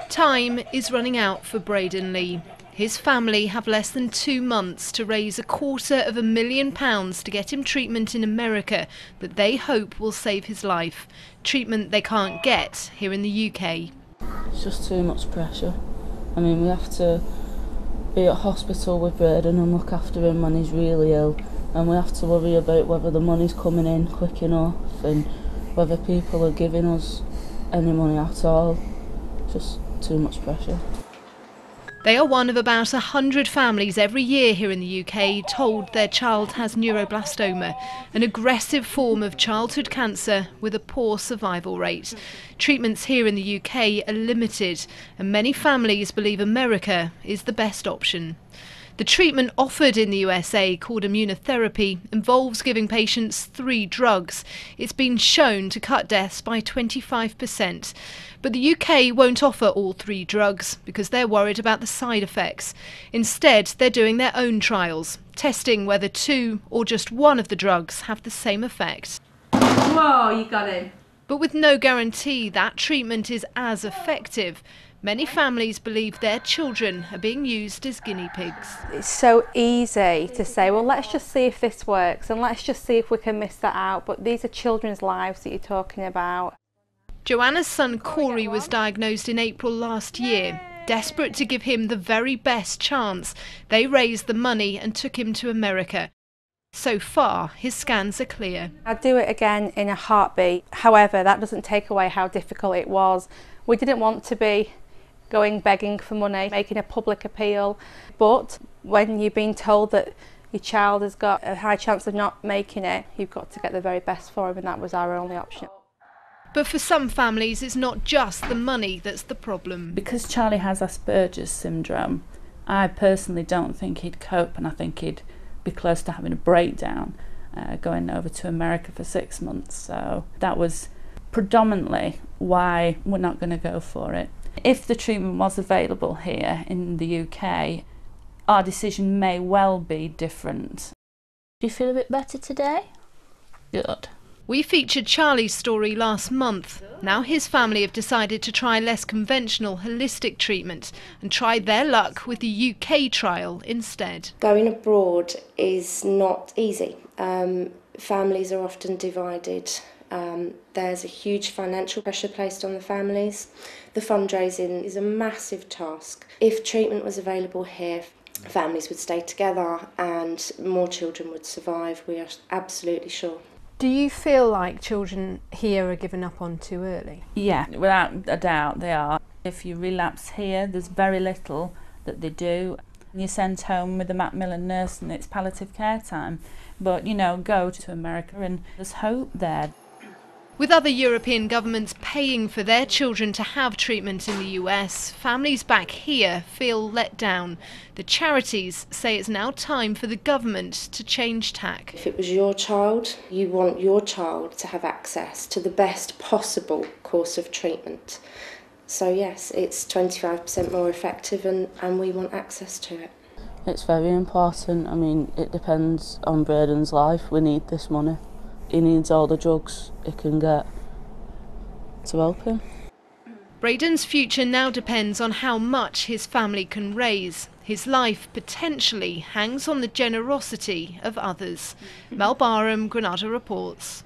Time is running out for Braiden Lee. His family have less than 2 months to raise £250,000 to get him treatment in America that they hope will save his life. Treatment they can't get here in the UK. It's just too much pressure. I mean, we have to be at hospital with Braiden and look after him when he's really ill, and we have to worry about whether the money's coming in quick enough and whether people are giving us any money at all. Just too much pressure. They are one of about 100 families every year here in the UK told their child has neuroblastoma, an aggressive form of childhood cancer with a poor survival rate. Treatments here in the UK are limited, and many families believe America is the best option. The treatment offered in the USA, called immunotherapy, involves giving patients 3 drugs. It's been shown to cut deaths by 25%. But the UK won't offer all 3 drugs because they're worried about the side effects. Instead, they're doing their own trials, testing whether 2 or just 1 of the drugs have the same effect. Whoa, you got him. But with no guarantee that treatment is as effective, many families believe their children are being used as guinea pigs. It's so easy to say, well, let's just see if this works and let's just see if we can miss that out. But these are children's lives that you're talking about. Joanna's son Corey was diagnosed in April last year. Desperate to give him the very best chance, they raised the money and took him to America. So far, his scans are clear. I'd do it again in a heartbeat. However, that doesn't take away how difficult it was. We didn't want to be going begging for money, making a public appeal. But when you've been told that your child has got a high chance of not making it, you've got to get the very best for him, and that was our only option. But for some families, it's not just the money that's the problem. Because Charlie has Asperger's syndrome, I personally don't think he'd cope, and I think he'd be close to having a breakdown going over to America for 6 months. So that was predominantly why we're not going to go for it. If the treatment was available here in the UK, our decision may well be different. Do you feel a bit better today? Good. We featured Charlie's story last month. Now his family have decided to try less conventional holistic treatment and try their luck with the UK trial instead. Going abroad is not easy. Families are often divided. There's a huge financial pressure placed on the families. The fundraising is a massive task. If treatment was available here, families would stay together and more children would survive, we are absolutely sure. Do you feel like children here are given up on too early? Yeah, without a doubt they are. If you relapse here, there's very little that they do. You're sent home with a Macmillan nurse and it's palliative care time. But, you know, go to America and there's hope there. With other European governments paying for their children to have treatment in the US, families back here feel let down. The charities say it's now time for the government to change tack. If it was your child, you want your child to have access to the best possible course of treatment. So yes, it's 25% more effective and we want access to it. It's very important. I mean, it depends on Braiden's life. We need this money. He needs all the drugs he can get to help him. Braiden's future now depends on how much his family can raise. His life potentially hangs on the generosity of others. Mel Barham, Granada reports.